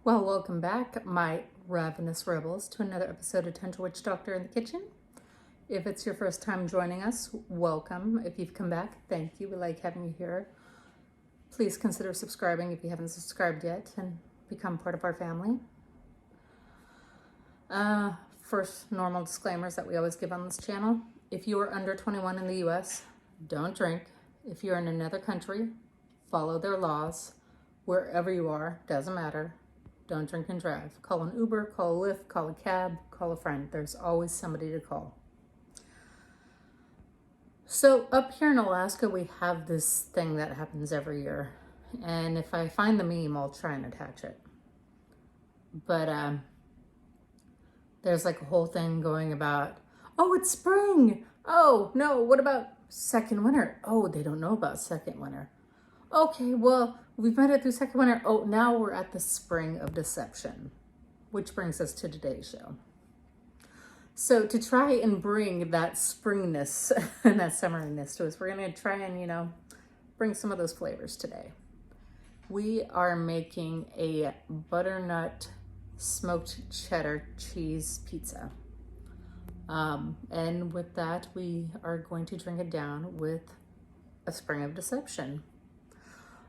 Well, welcome back, my ravenous rebels, to another episode of Tender Witch Doctor in the Kitchen. If it's your first time joining us, welcome. If you've come back, thank you. We like having you here. Please consider subscribing if you haven't subscribed yet and become part of our family. First, normal disclaimers that we always give on this channel. If you are under 21 in the U.S., don't drink. If you're in another country, follow their laws. Wherever you are, doesn't matter. Don't drink and drive. Call an Uber, call a Lyft, call a cab, call a friend. There's always somebody to call. So up here in Alaska, we have this thing that happens every year. And if I find the meme, I'll try and attach it. But there's like a whole thing going about, oh, it's spring. Oh, no, what about second winter? Oh, they don't know about second winter. Okay, well, we've made it through second winter. Oh, now we're at the spring of deception, which brings us to today's show. So to try and bring that springness and that summeriness to us, we're going to try and, bring some of those flavors today. We are making a butternut smoked cheddar cheese pizza. And with that, we are going to drink it down with a spring of deception.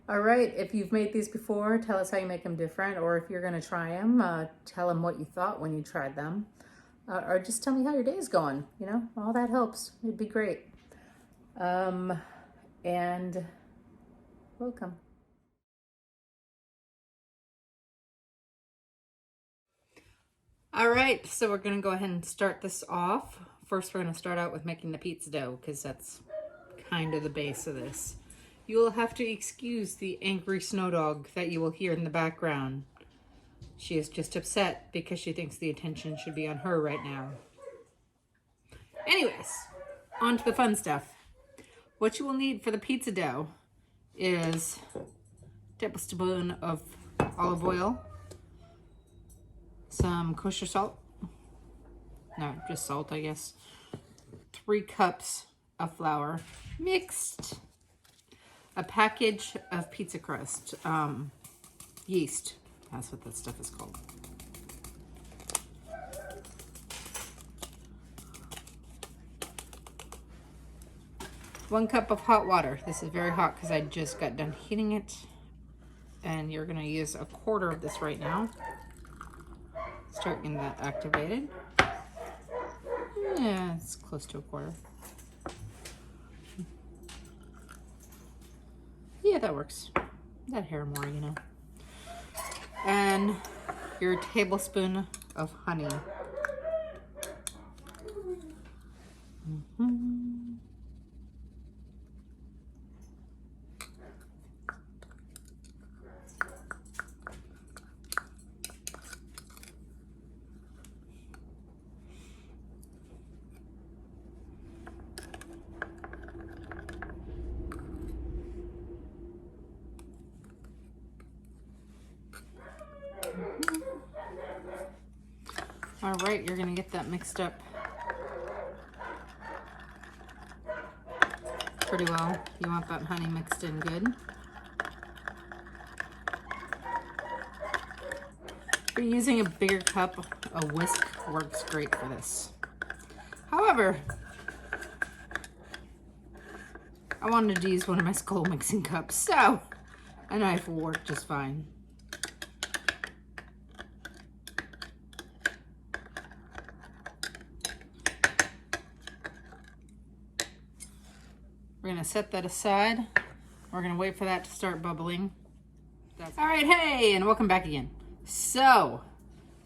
All right, if you've made these before, tell us how you make them different, or if you're gonna try them, tell them what you thought when you tried them, or just tell me how your day is going, all that helps. It'd be great. And welcome. All right, so we're gonna go ahead and start this off. First, we're gonna start out with making the pizza dough, because that's kind of the base of this. You will have to excuse the angry snow dog that you will hear in the background. She is just upset because she thinks the attention should be on her right now. Anyways, on to the fun stuff. What you will need for the pizza dough is a tablespoon of olive oil, some kosher salt, no, just salt, I guess, 3 cups of flour mixed, a package of pizza crust, yeast, that's what that stuff is called. One cup of hot water. This is very hot because I just got done heating it. And you're gonna use a quarter of this right now. Start getting that activated. Yeah, it's close to a quarter. Yeah, that works. That hair more, And your tablespoon of honey. All right, you're gonna get that mixed up pretty well. You want that honey mixed in good. If you're using a bigger cup, a whisk works great for this. However, I wanted to use one of my skull mixing cups, so a knife will work just fine. We're gonna set that aside. We're gonna wait for that to start bubbling. All right, hey, and welcome back again. So,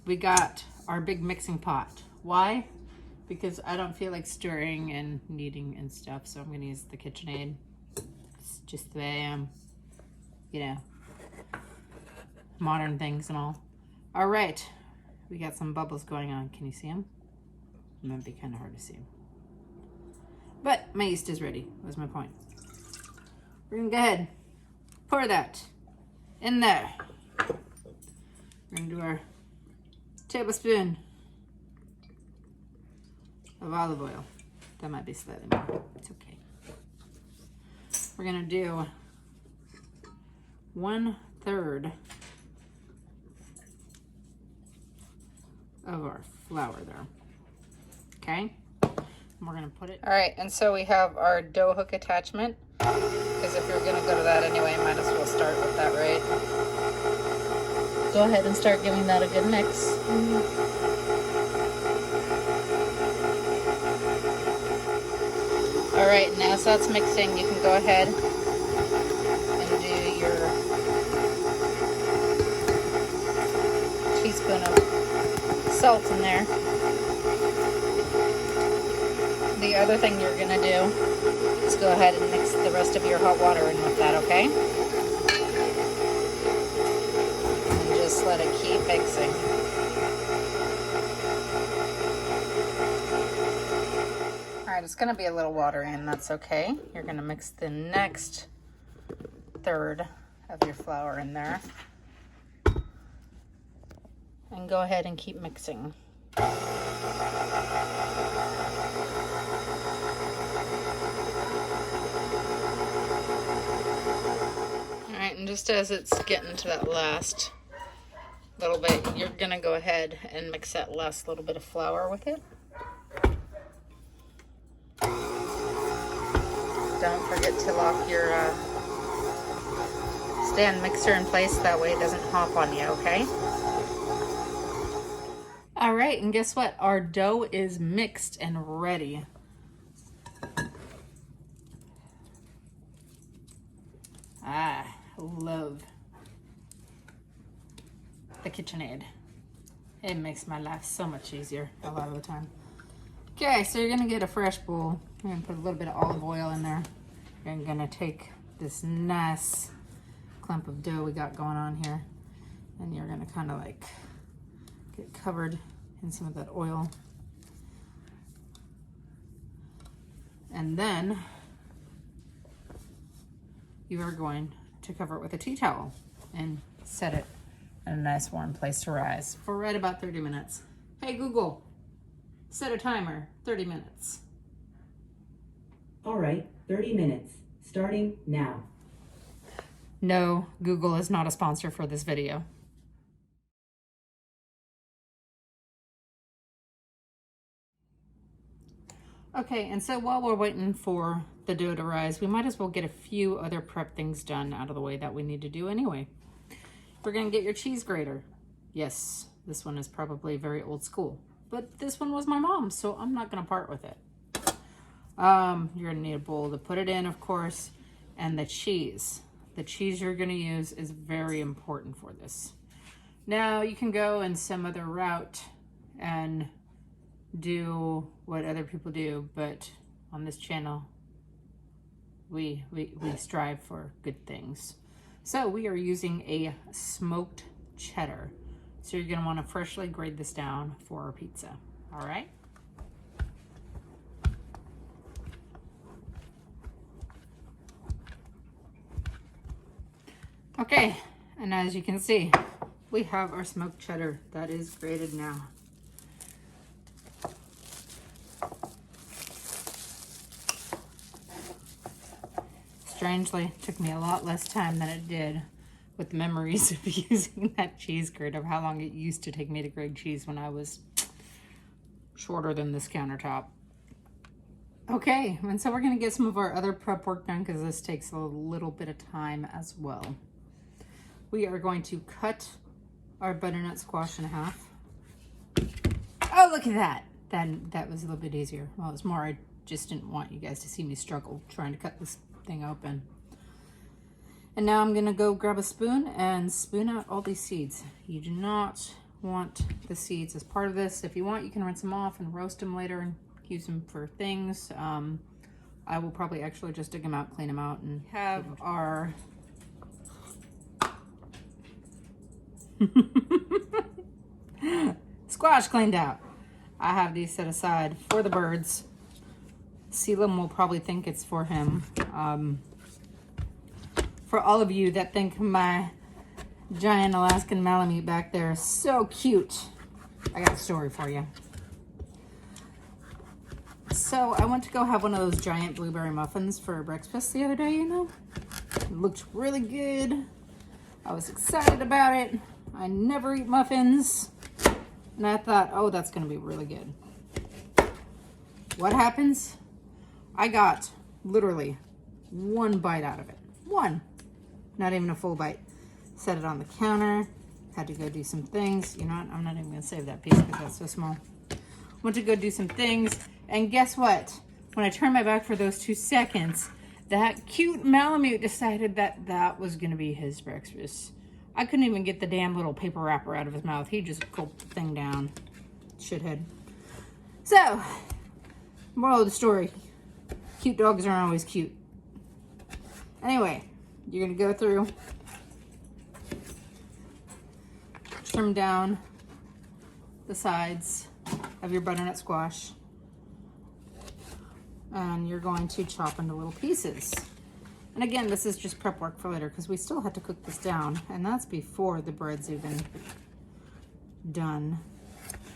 we got our big mixing pot. Why? Because I don't feel like stirring and kneading and stuff, so I'm gonna use the KitchenAid. It's just the way I am, modern things and all. All right, we got some bubbles going on. Can you see them? It might be kind of hard to see them. But my yeast is ready, was my point. We're gonna go ahead, pour that in there. We're gonna do our tablespoon of olive oil. That might be slightly more, it's okay. We're gonna do 1/3 of our flour there. Okay, and we're gonna put it. All right, and so we have our dough hook attachment, because if you're gonna go to that anyway, might as well start with that, right? Go ahead and start giving that a good mix. All right, now as that's mixing, you can go ahead and do your teaspoon of salt in there. The other thing you're gonna do is go ahead and mix the rest of your hot water in with that, okay? And just let it keep mixing. All right, it's gonna be a little watery, and that's okay. You're gonna mix the next third of your flour in there. And go ahead and keep mixing. All right, and just as it's getting to that last little bit, you're gonna go ahead and mix that last little bit of flour with it. Don't forget to lock your stand mixer in place, that way it doesn't hop on you, okay? All right, and guess what? Our dough is mixed and ready. I love the KitchenAid. It makes my life so much easier a lot of the time. Okay, so you're gonna get a fresh bowl. You're gonna put a little bit of olive oil in there. You're gonna take this nice clump of dough we got going on here, and you're gonna kind of like get covered in some of that oil. And then you are going to cover it with a tea towel and set it in a nice warm place to rise for right about 30 minutes. Hey Google, set a timer, 30 minutes. All right, 30 minutes, starting now. No, Google is not a sponsor for this video. Okay, and so while we're waiting for the dough to rise, we might as well get a few other prep things done out of the way that we need to do anyway. We're gonna get your cheese grater. Yes, this one is probably very old school, but this one was my mom's, so I'm not gonna part with it. You're gonna need a bowl to put it in, of course, and the cheese. The cheese you're gonna use is very important for this. Now, you can go in some other route and do what other people do, but on this channel, we strive for good things. So we are using a smoked cheddar. So you're gonna wanna freshly grate this down for our pizza, all right? Okay, and as you can see, we have our smoked cheddar that is grated now. Strangely, it took me a lot less time than it did with memories of using that cheese grater, of how long it used to take me to grate cheese when I was shorter than this countertop. Okay, and so we're gonna get some of our other prep work done because this takes a little bit of time as well. We are going to cut our butternut squash in half. Oh, look at that. That was a little bit easier. Well, it was more, I just didn't want you guys to see me struggle trying to cut this thing open. And now I'm gonna go grab a spoon and spoon out all these seeds. You do not want the seeds as part of this. If you want, you can rinse them off and roast them later and use them for things. I will probably actually just dig them out, clean them out, and have our squash cleaned out. I have these set aside for the birds. Selim will probably think it's for him. For all of you that think my giant Alaskan Malamute back there is so cute, I got a story for you. So I went to go have one of those giant blueberry muffins for breakfast the other day, you know. It looked really good. I was excited about it. I never eat muffins. And I thought, oh, that's gonna be really good. What happens? I got literally one bite out of it. One. Not even a full bite. Set it on the counter. Had to go do some things. You know what? I'm not even gonna save that piece because that's so small. Went to go do some things. And guess what? When I turned my back for those 2 seconds, that cute Malamute decided that that was gonna be his breakfast. I couldn't even get the damn little paper wrapper out of his mouth. He just gulped the thing down. Shithead. So, moral of the story. Cute dogs aren't always cute. Anyway, you're gonna go through, trim down the sides of your butternut squash, and you're going to chop into little pieces. And again, this is just prep work for later because we still have to cook this down, and that's before the bread's even done.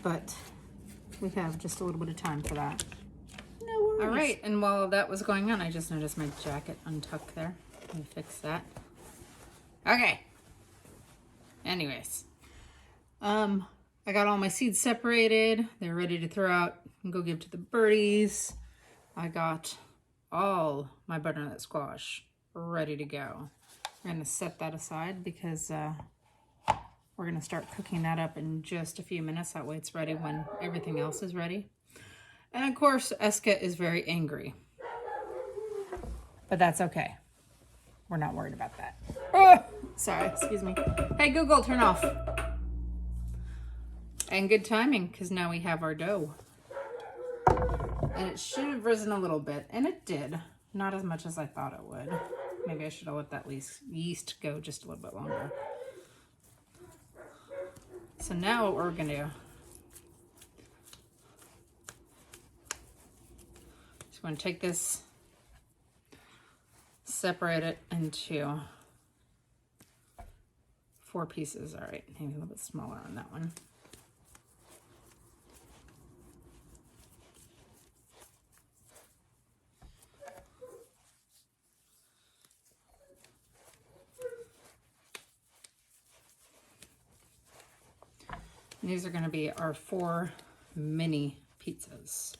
But we have just a little bit of time for that. No worries. All right, and while that was going on, I just noticed my jacket untucked there. Let me fix that. Okay. Anyways, I got all my seeds separated. They're ready to throw out and go give to the birdies. I got all my butternut squash ready to go. We're gonna set that aside because we're gonna start cooking that up in just a few minutes. That way it's ready when everything else is ready. And of course, Eska is very angry, but that's okay. We're not worried about that. Oh, sorry, excuse me. Hey, Google, turn off. And good timing, because now we have our dough. And it should have risen a little bit, and it did. Not as much as I thought it would. Maybe I should have let that yeast go just a little bit longer. So now what we're gonna do, just gonna take this, separate it into 4 pieces. All right, maybe a little bit smaller on that one. And these are going to be our 4 mini pizzas.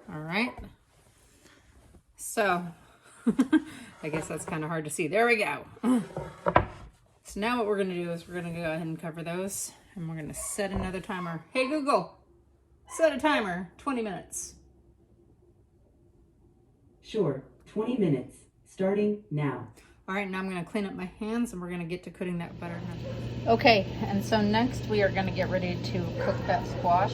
All right. So, I guess that's kind of hard to see. There we go. So now what we're going to do is we're going to go ahead and cover those. And we're going to set another timer. Hey, Google, set a timer, 20 minutes. Sure, 20 minutes, starting now. All right, now I'm gonna clean up my hands and we're gonna get to cooking that butternut. Okay, and so next we are gonna get ready to cook that squash.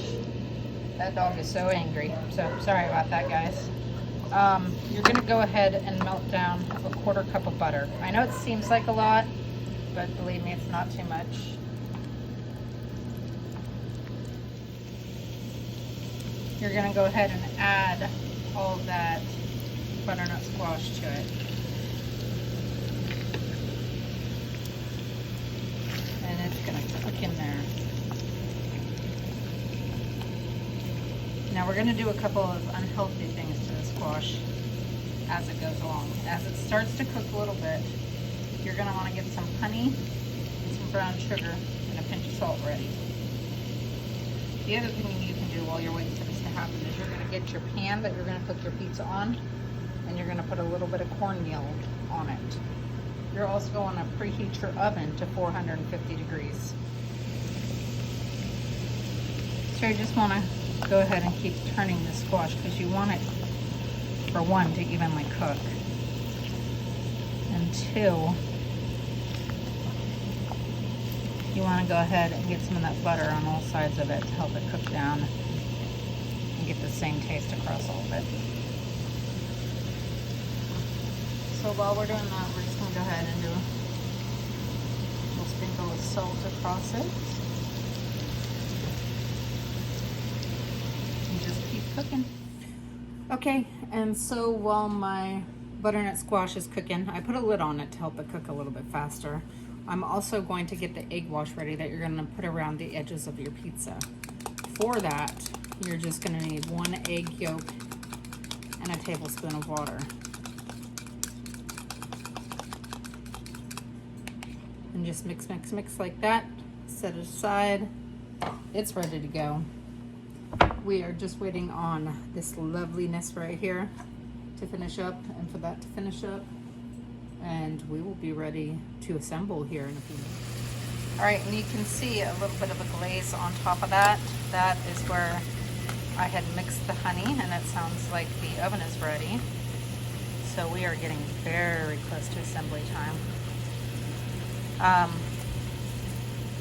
That dog is so angry, so sorry about that, guys. You're gonna go ahead and melt down a 1/4 cup of butter. I know it seems like a lot, but believe me, it's not too much. You're gonna go ahead and add all of that butternut squash to it. And it's gonna cook in there. Now we're gonna do a couple of unhealthy things to the squash as it goes along. As it starts to cook a little bit, you're gonna wanna get some honey and some brown sugar and a pinch of salt ready. The other thing you can do while you're waiting for this to happen is you're gonna get your pan that you're gonna cook your pizza on, and you're gonna put a little bit of cornmeal on it. You're also going to preheat your oven to 450 degrees. So you just want to go ahead and keep turning the squash because you want it, for 1, to evenly cook. And 2, you want to go ahead and get some of that butter on all sides of it to help it cook down and get the same taste across all of it. So while we're doing that, we're just going to go ahead and do a little sprinkle of salt across it. And just keep cooking. Okay, and so while my butternut squash is cooking, I put a lid on it to help it cook a little bit faster. I'm also going to get the egg wash ready that you're going to put around the edges of your pizza. For that, you're just going to need 1 egg yolk and a tablespoon of water. And just mix, mix, mix like that. set it aside. It's ready to go. We are just waiting on this loveliness right here to finish up and for that to finish up. And we will be ready to assemble here in a few minutes. All right, and you can see a little bit of a glaze on top of that. That is where I had mixed the honey, and it sounds like the oven is ready. So we are getting very close to assembly time.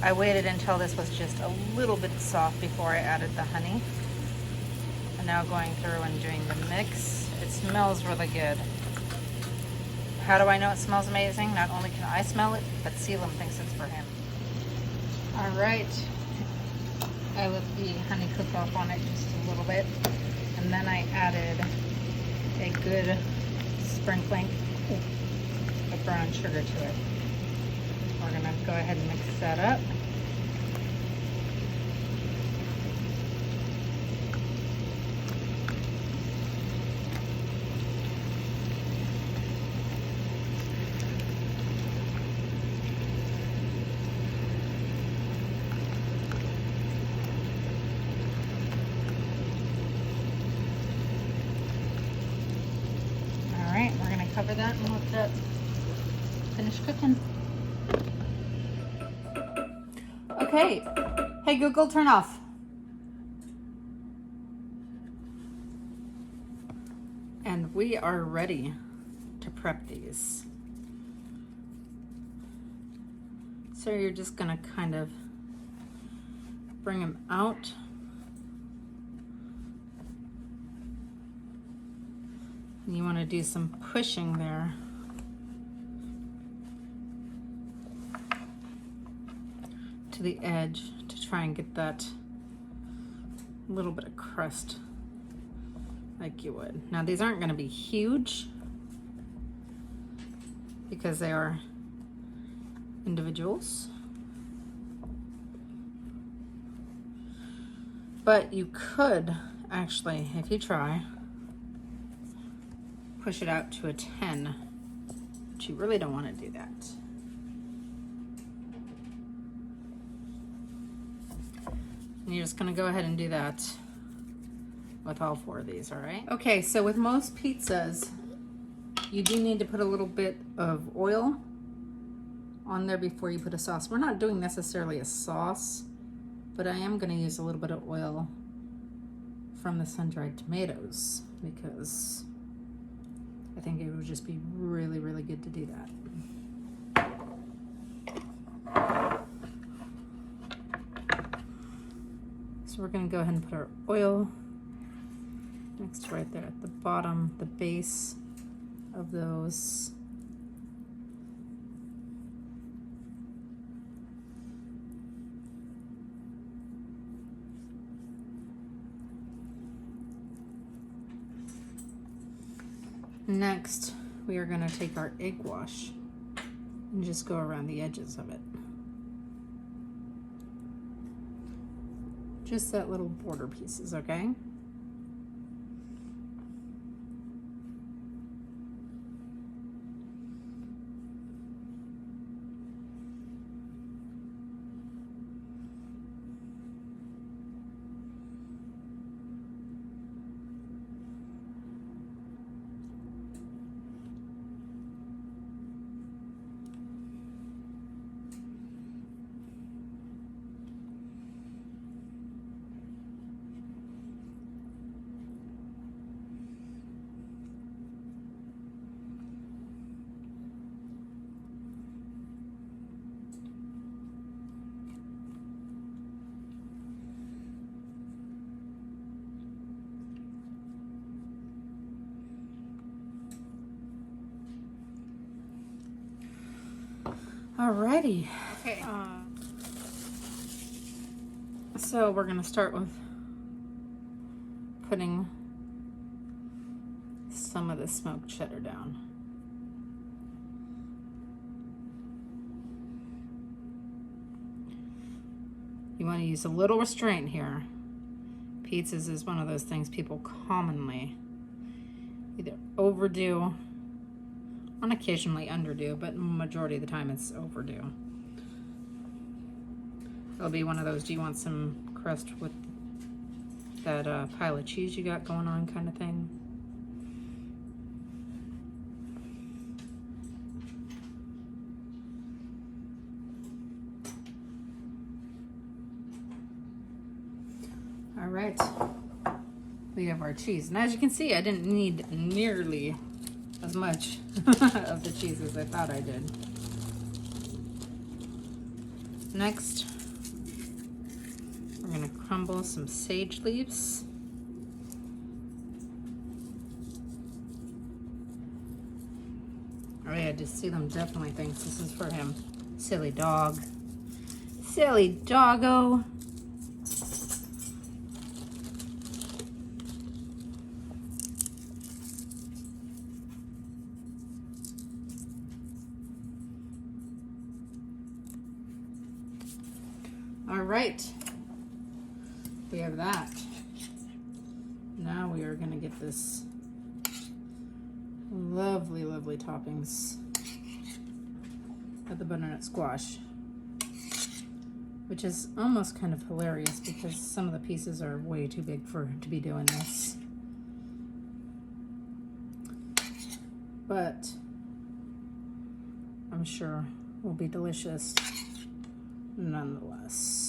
I waited until this was just a little bit soft before I added the honey. And now going through and doing the mix. It smells really good. How do I know it smells amazing? Not only can I smell it, but Selim thinks it's for him. All right. I let the honey cook off on it just a little bit. And then I added a good sprinkling of brown sugar to it. We're gonna go ahead and mix that up. All right, we're gonna cover that and let that finish cooking. Okay. Hey Google, turn off. And we are ready to prep these. So you're just gonna kind of bring them out. And you want to do some pushing there. To the edge to try and get that little bit of crust like you would. Now these aren't going to be huge because they are individuals, but you could actually, if you try, push it out to a 10, but you really don't want to do that. And you're just gonna go ahead and do that with all 4 of these, all right? Okay, so with most pizzas, you do need to put a little bit of oil on there before you put a sauce. We're not doing necessarily a sauce, but I am gonna use a little bit of oil from the sun-dried tomatoes because I think it would just be really, really good to do that. So we're going to go ahead and put our oil next right there at the bottom, the base of those. Next, we are going to take our egg wash and just go around the edges of it. Just that little border pieces, okay? Alrighty. Okay. So we're gonna start with putting some of the smoked cheddar down. You want to use a little restraint here. Pizzas is one of those things people commonly either overdo, on occasionally underdo, but majority of the time it's overdue. It'll be one of those, do you want some crust with that pile of cheese you got going on kind of thing. All right, we have our cheese. And as you can see, I didn't need nearly as much of the cheese as I thought I did. Next, we're gonna crumble some sage leaves. Oh yeah, just see them definitely thinks this is for him. Silly dog. Silly doggo. All right, we have that. Now we are gonna get this lovely, lovely toppings of the butternut squash, which is almost kind of hilarious because some of the pieces are way too big for to be doing this. But I'm sure will be delicious nonetheless.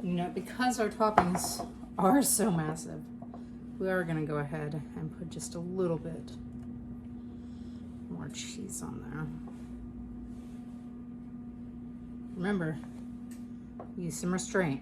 You know, because our toppings are so massive, we are gonna go ahead and put just a little bit more cheese on there. Remember, use some restraint.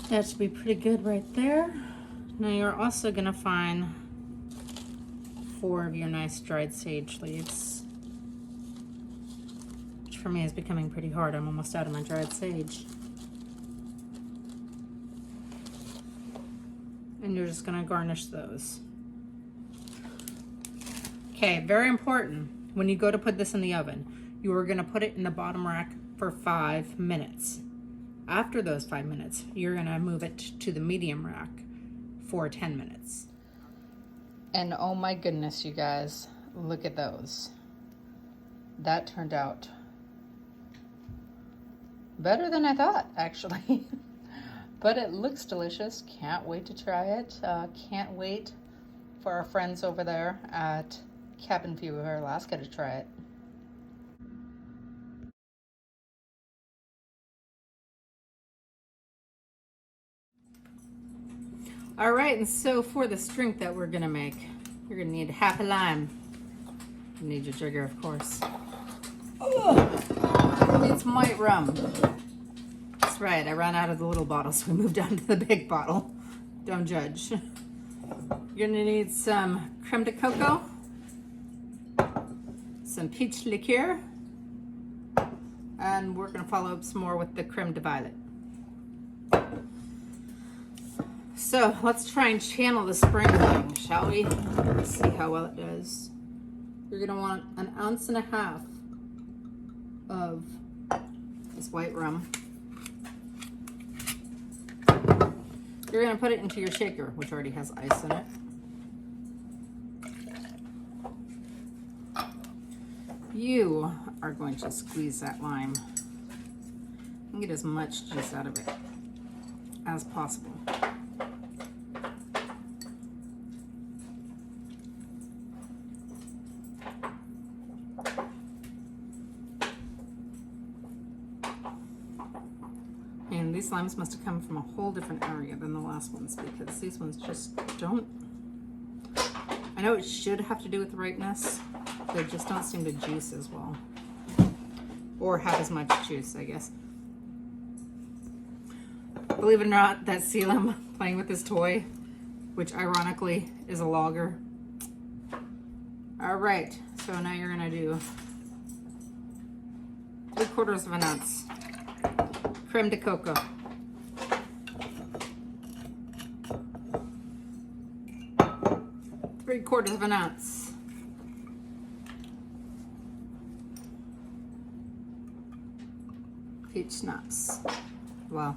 That should be pretty good right there. Now you're also gonna find 4 of your nice dried sage leaves, which for me is becoming pretty hard. I'm almost out of my dried sage. And you're just gonna garnish those. Okay, very important. When you go to put this in the oven, you are gonna put it in the bottom rack for 5 minutes. After those 5 minutes, you're gonna move it to the medium rack for 10 minutes. And oh my goodness, you guys, look at those. That turned out better than I thought, actually. But it looks delicious. Can't wait to try it. Can't wait for our friends over there at Cabin Fever, Alaska to try it. All right, and so for this drink that we're gonna make, you're gonna need half a lime. You need your jigger, of course. Oh, need some white rum. That's right, I ran out of the little bottle, so we moved on to the big bottle. Don't judge. You're gonna need some crème de coco, some peach liqueur, and we're gonna follow up some more with the crème de violet. So let's try and channel the spring thing, shall we? Let's see how well it does. You're gonna want 1.5 ounces of this white rum. You're gonna put it into your shaker, which already has ice in it. You are going to squeeze that lime and get as much juice out of it as possible. And these limes must have come from a whole different area than the last ones, because these ones just don't. I know it should have to do with ripeness. They just don't seem to juice as well. Or have as much juice, I guess. Believe it or not, that's Selim playing with his toy, which ironically is a logger. All right, so now you're gonna do 3/4 of an ounce crème de coca. Three-quarters of an ounce peach schnapps. Well,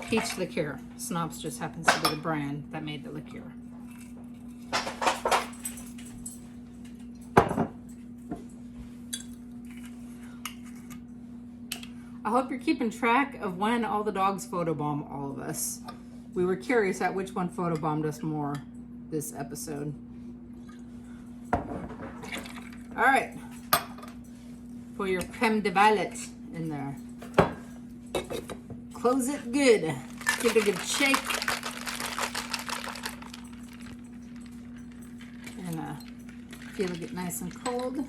peach liqueur. Schnapps just happens to be the brand that made the liqueur. I hope you're keeping track of when all the dogs photobomb all of us. We were curious at which one photobombed us more this episode. All right, put your crème de violet in there. Close it good. Give it a good shake. And feel it get nice and cold.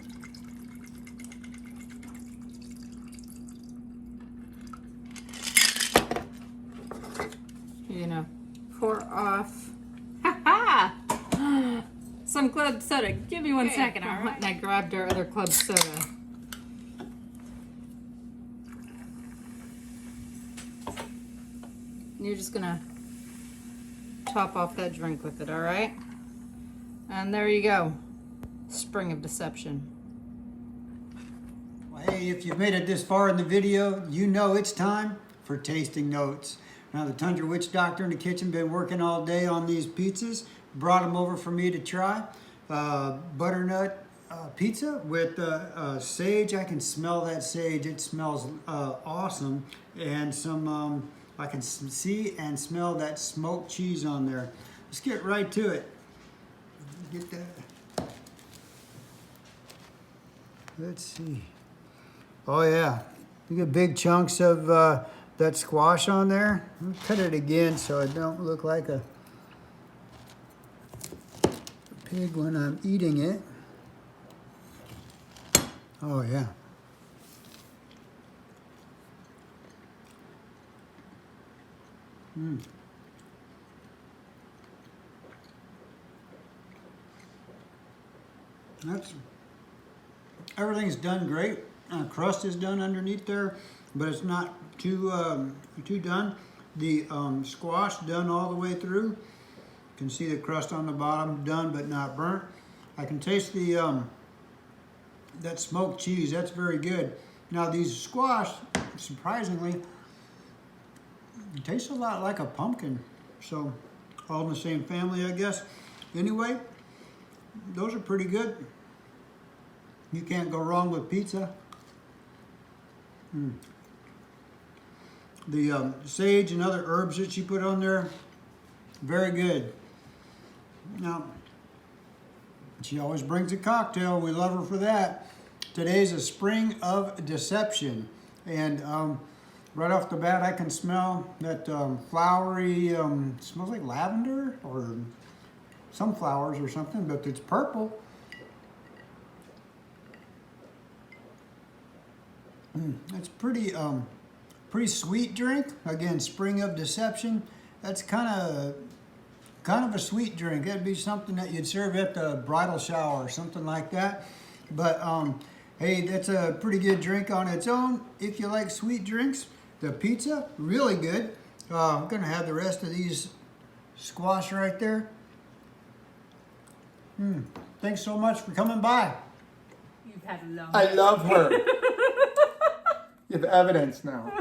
You're gonna pour off. Ha ha! Some club soda. Give me 1 second. All right. And I grabbed our other club soda. You're just gonna top off that drink with it, all right? And there you go. Spring of Deception. Well, hey, if you've made it this far in the video, you know it's time for tasting notes. Now, the Tundra Witch Doctor in the kitchen been working all day on these pizzas. Brought them over for me to try. Butternut pizza with sage. I can smell that sage. It smells awesome. And some, I can see and smell that smoked cheese on there. Let's get right to it. Get that. Let's see. Oh yeah, you get big chunks of that squash on there. I'll cut it again so it don't look like a pig when I'm eating it. Oh yeah. Everything's done great. Crust is done underneath there, but it's not too done. The squash done all the way through. You can see the crust on the bottom, done but not burnt. I can taste the that smoked cheese. That's very good. Now these squash, surprisingly, taste a lot like a pumpkin. So all in the same family, I guess. Anyway, those are pretty good. You can't go wrong with pizza. The sage and other herbs that she put on there, very good. Now, she always brings a cocktail. We love her for that. Today's a Spring of Deception. And right off the bat, I can smell that flowery, smells like lavender or some flowers or something, but it's purple. It's pretty sweet drink. Again, Spring of Deception. That's kind of a sweet drink. That'd be something that you'd serve at the bridal shower or something like that. But hey, that's a pretty good drink on its own. If you like sweet drinks, the pizza, really good. I'm gonna have the rest of these squash right there. Thanks so much for coming by. You've had a long I love her. You have evidence now.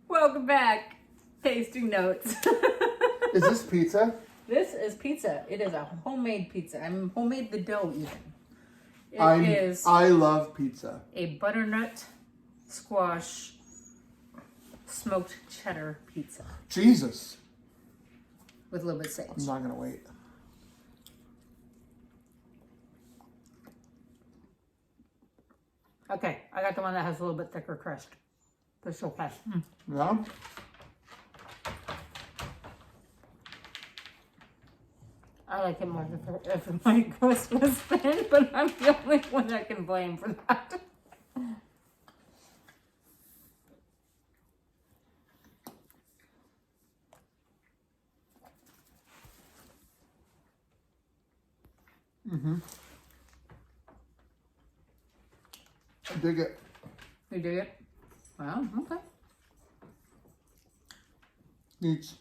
Welcome back. Tasting notes. Is this pizza? This is pizza. It is a homemade pizza. I'm homemade the dough even. It is I love pizza. a butternut squash smoked cheddar pizza Jesus. with a little bit of sage. I'm not gonna wait. Okay, I got the one that has a little bit thicker crust. They're so fast. Yeah? I like it more if my crust was thin, but I'm the only one that can blame for that. I dig it. You dig it? Well, okay. Needs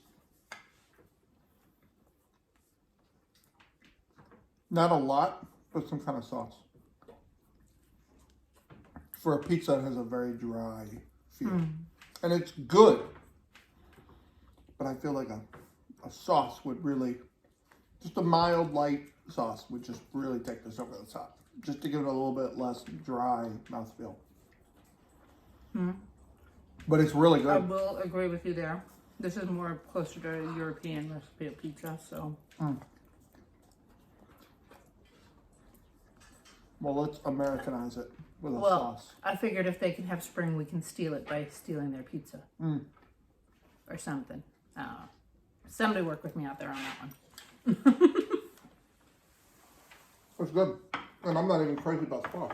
not a lot, but some kind of sauce. For a pizza that has a very dry feel. And it's good. But I feel like a sauce would really, just a mild light sauce would just really take this over the top. Just to give it a little bit less dry mouthfeel. But it's really I good. will agree with you there. This is more closer to a European recipe of pizza, so. Well, let's Americanize it with a Well, sauce. I figured if they can have spring, we can steal it by stealing their pizza. Or something. Somebody work with me out there on that one. It's good. And I'm not even crazy about squash.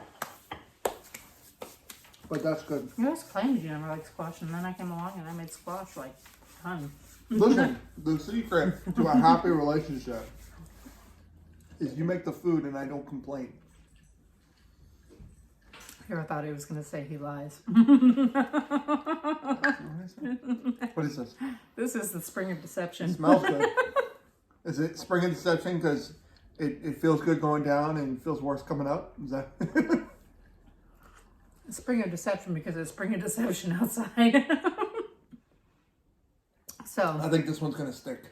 But that's good. You always claimed you never liked squash, and then I came along and I made squash like tons. Listen, the secret to a happy relationship is you make the food and I don't complain. Here, I thought he was going to say he lies. What is this? This is the spring of It deception. smells good. Is it spring of deception because it feels good going down and feels worse coming up? Is that? Spring of deception because it's spring of deception outside. I think this one's going to stick.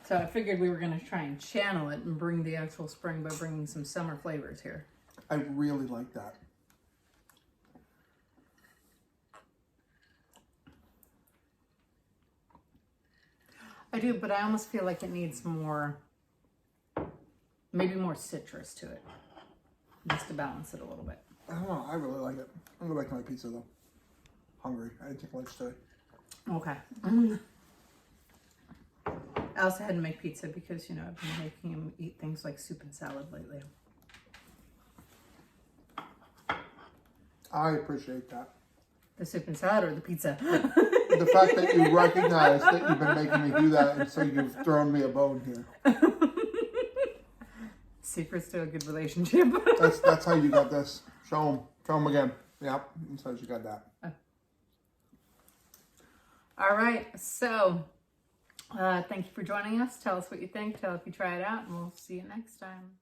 So I figured we were going to try and channel it and bring the actual spring by bringing some summer flavors here. I really like that. I do, but I almost feel like it needs more, maybe more citrus to it, just to balance it a little bit. I don't know. I really like it. I'm going to make my pizza though. Hungry. I didn't take lunch today. Okay. I also had to make pizza because, you know, I've been making him eat things like soup and salad lately. I appreciate that. The soup and salad or the pizza? The fact that you recognize that you've been making me do that, and so you've thrown me a bone here. Secrets to a good relationship. That's how you got this. Show them again. Yep, that's how you got that. All right, so thank you for joining us. Tell us what you think. Tell if you try it out, and we'll see you next time.